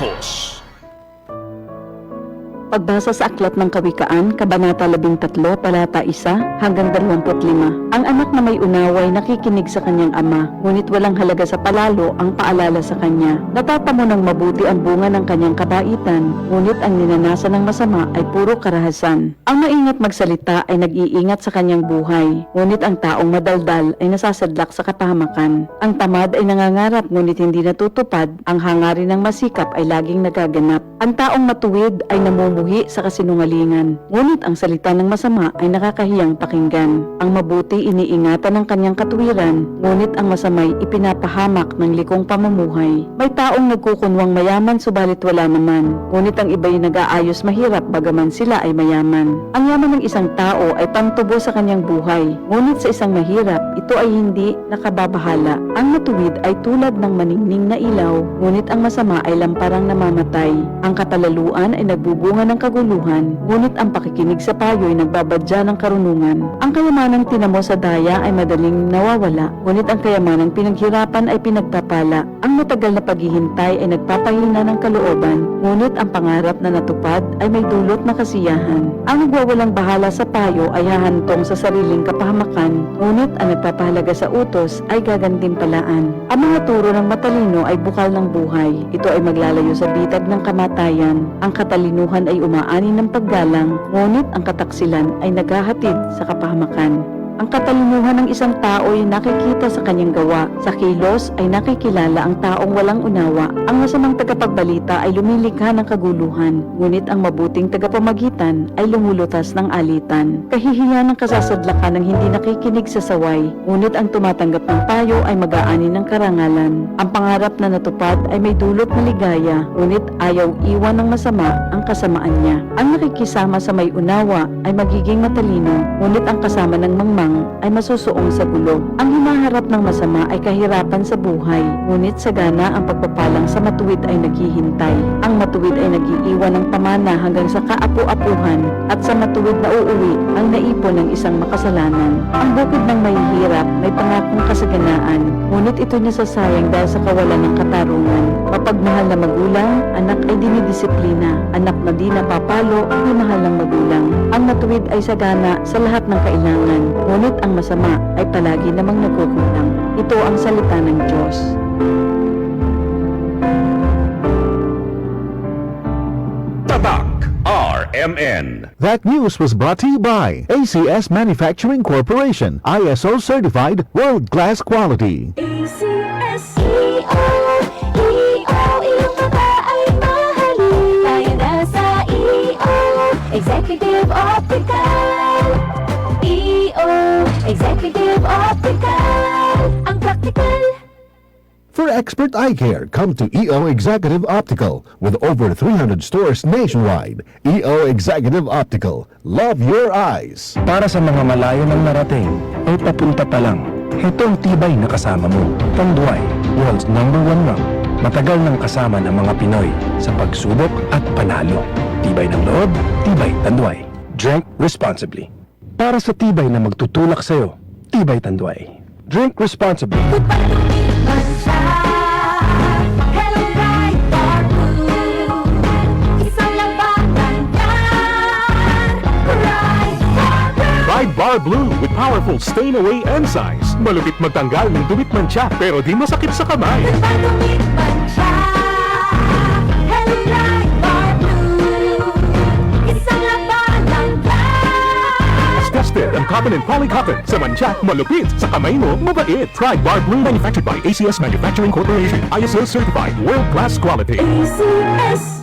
datos. Pagbasa sa Aklat ng Kawikaan, Kabanata 13, Talata 1 hanggang 25. Ang anak na may unawa ay nakikinig sa kanyang ama, ngunit walang halaga sa palalo ang paalala sa kanya. Natatamo ng mabuti ang bunga ng kanyang kabaitan, ngunit ang ninanasan ng masama ay puro karahasan. Ang maingat magsalita ay nag-iingat sa kanyang buhay, ngunit ang taong madaldal ay nasasadlak sa kapahamakan. Ang tamad ay nangangarap ngunit hindi natutupad, ang hangarin ng masikap ay laging nagaganap. Ang taong matuwid ay namumuhi sa kasinungalingan, ngunit ang salita ng masama ay nakakahiyang pakinggan. Ang mabuti iniingatan ng kanyang katuwiran, ngunit ang masamay ipinapahamak ng likong pamumuhay. May taong nagkukunwang mayaman subalit wala naman, ngunit ang iba'y nag-aayos mahirap bagaman sila ay mayaman. Ang yaman ng isang tao ay pangtubo sa kanyang buhay, ngunit sa isang mahirap, ito ay hindi nakababahala. Ang matuwid ay tulad ng maningning na ilaw, ngunit ang masama ay lamparang namamatay. Ang kapalaluan ay nagbubunga ng kaguluhan, ngunit ang pakikinig sa payo ay nagbabadya ng karunungan. Ang kayamanang tinamo sa daya ay madaling nawawala, ngunit ang kayamanang pinaghirapan ay pinagpapala. Ang matagal na paghihintay ay nagpapahina ng kalooban, ngunit ang pangarap na natupad ay may dulot na kasiyahan. Ang nagwawalang bahala sa payo ay hahantong sa sariling kapahamakan, ngunit ang nagpapahalaga sa utos ay gagantimpalaan. Ang mga turo ng matalino ay bukal ng buhay. Ito ay maglalayo sa bitag ng kamatayan. Ang katalinuhan ay umaani ng paggalang, ngunit ang kataksilan ay naghahatid sa kapahamakan. Ang katalinuhan ng isang tao ay nakikita sa kanyang gawa. Sa kilos ay nakikilala ang taong walang unawa. Ang masamang tagapagbalita ay lumilikha ng kaguluhan, ngunit ang mabuting tagapamagitan ay lumulutas ng alitan. Kahihiya ng kasasadlakan ng hindi nakikinig sa saway, ngunit ang tumatanggap ng payo ay mag-aani ng karangalan. Ang pangarap na natupad ay may dulot na ligaya, ngunit ayaw iwan ng masama ang kasamaan niya. Ang nakikisama sa may unawa ay magiging matalino, ngunit ang kasama ng mangmang ay masusuong sa gulo. Ang hinaharap ng masama ay kahirapan sa buhay, ngunit sagana ang pagpapalang sa matuwid ay naghihintay. Ang matuwid ay nag-iiwan ng pamana hanggang sa kaapu-apuhan, at sa matuwid na uuwi ang naipon ng isang makasalanan. Ang bukid ng mahihirap may pangakong kasaganaan, ngunit ito nasasayang dahil sa kawalan ng katarungan. Mapagmahal na magulang, anak ay dinidisiplina. Anak na di napapalo, minahal ng magulang. Ang matuwid ay sagana sa lahat ng kailangan, ngunit ang masama ay palagi namang nagkukulang. Ito ang salita ng Diyos. Tatak RMN. That news was brought to you by ACS Manufacturing Corporation, ISO certified, world-class quality. ACS-EO, iyong mga ay mahalin. Tayo na sa EO, Executive Optical. EO, Executive Optical, ang practical. For expert eye care, come to EO Executive Optical. With over 300 stores nationwide, EO Executive Optical. Love your eyes. Para sa mga malayo ng narating o papunta pa lang, ito ang tibay na kasama mo. Tanduay, world's #1 rank. Matagal nang kasama ng mga Pinoy sa pagsubok at panalo. Tibay ng loob, tibay Tanduay. Drink responsibly. Para sa tibay na magtutulak sa'yo, tibay Tanduay. Drink responsibly. Pagpapaliban siya, Hello Bright Bar Blue. Isang labanan yan, Bright Bar Blue. Ride Bar Blue with powerful stain-away enzymes. Malupit magtanggal ng dumit mancha pero di masakit sa kamay. Pagpapaliban siya, Hello Bright Bar Blue. Isang labanan yan. Tested ang cotton and polycotton. Sa mancha, malupit. Sa kamay mo, mabait. Ride Bar Blue manufactured by ACS Manufacturing Corporation. ISO certified, world-class quality. ACS.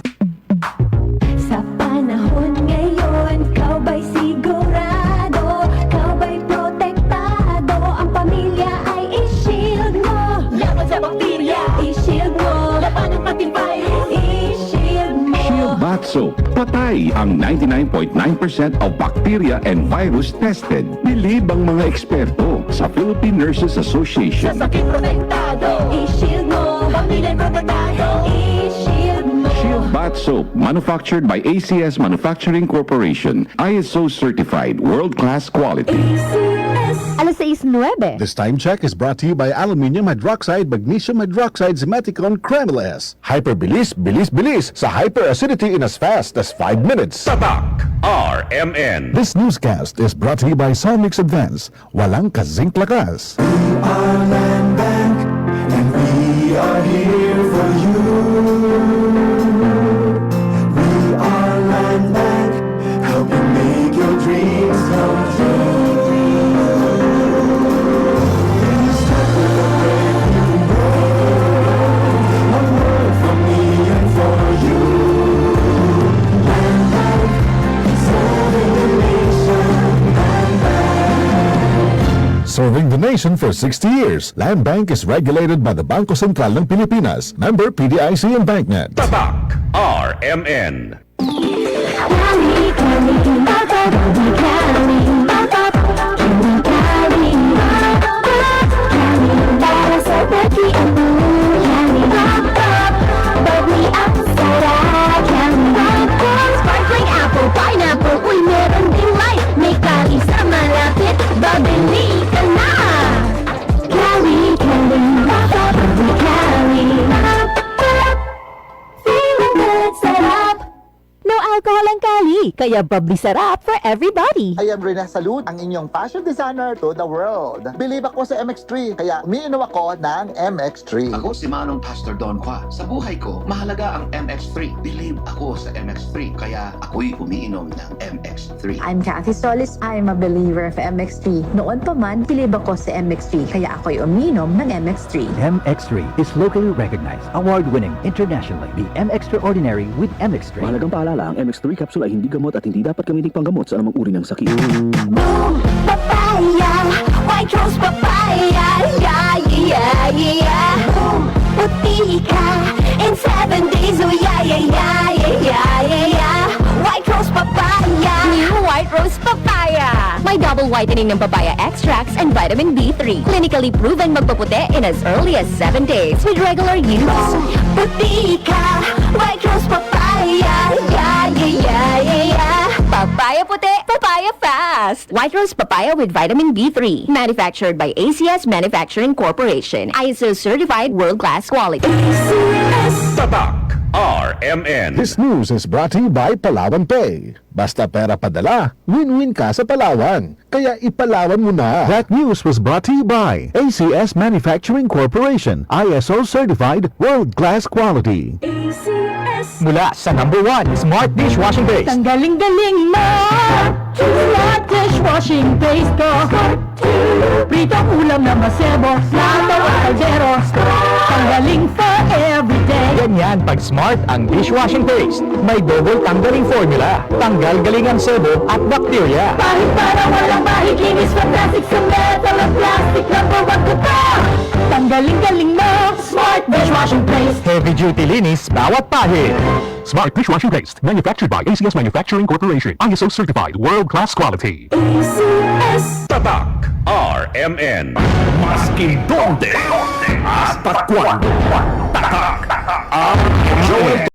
Sa panahon ngayon, ikaw ba'y sigurado? Ikaw ba'y protektado? Ang pamilya ay i-shield mo. Laban sa bakterya, i-shield mo. Laban ng pating virus, i-shield mo. Shield Bath Soap. Patay ang 99.9% of bacteria and virus tested. Bilib ang mga eksperto sa Philippine Nurses Sa Association. sakit protektado, i-shield mo. Pamilya protektado, i-shield mo. Shield Bath Soap, manufactured by ACS Manufacturing Corporation. ISO certified, world-class quality. ACS. Alas 6:09. This time check is brought to you by Aluminium Hydroxide Magnesium Hydroxide Simeticon Kreml S. Hyperbilis, bilis, bilis sa hyperacidity in as fast as 5 minutes. Tatak RMN. This newscast is brought to you by Solmix Advance. Walang kasing lakas. Serving the nation for 60 years, Land Bank is regulated by the Bangko Sentral ng Pilipinas, member PDIC and BancNet. Tatak RMN. Para sa pati ang buhay, bubbly ang sarap. Sparkling apple, pineapple, uy meron ding light. May kali sa malapit, babili ka na. Cali, Cali, bubbly Cali. Feeling good, sarap. No alcohol ang Cali, kaya bubbly sarap for everybody. I am Rene Salud, ang inyong fashion designer to the world. Believe ako sa MX3, kaya umiinom ako ng MX3. Ako si Manong Pastor Don Qua. Sa buhay ko, mahalaga ang MX3. Believe ako sa MX3, kaya ako'y umiinom ng MX3. I'm Kathy Solis. I'm a believer of MX3. Noon pa man, bilib ako sa MX3, kaya ako'y uminom ng MX3. MX3 is locally recognized, award-winning internationally. The Extraordinary with MX3. Mahalagang paalala, ang MX3 capsule ay hindi gamot at hindi dapat gamitin panggamot sa anumang uri ng sakit. Boom, papaya, white rose papaya, yeah, yeah, yeah. Boom, puti ka, in 7 days, oh yeah, yeah, yeah, yeah, yeah, yeah. White rose papaya, white rose papaya. May double whitening ng papaya extracts and vitamin B3. Clinically proven magpaputi in as early as 7 days with regular use. Boom, puti ka, white rose papaya, yeah, yeah, yeah, yeah, yeah. Papaya puti, papaya fast. White Rose Papaya with vitamin B3. Manufactured by ACS Manufacturing Corporation. ISO certified world-class quality. Tatak RMN. This news is brought to you by Palawan Pay. Basta pera padala, win-win ka sa Palawan. Kaya ipalawan mo na. That news was brought to you by ACS Manufacturing Corporation. ISO certified world-class quality. Mula sa #1 Smart Dishwashing Base. Galing-galing mo! Smart dishwashing base ko. Pritong ulam na masebo, lataw at kaldero. Tanggaling for everyday. Ganyan pag Smart ang dishwashing paste. May double tanggaling formula. Tanggal galingang sebo at bakterya. Kahit para walang mahikinis, fantastic sa metal at plastic, #1 ko pa. Tanggaling-galing mo, Smart dishwashing base. Heavy duty linis bawat pahid. Smart Dishwashing Paste, manufactured by ACS Manufacturing Corporation. ISO certified world-class quality. Tatak RMN. Masking donde hasta cuando. Tatak RMN.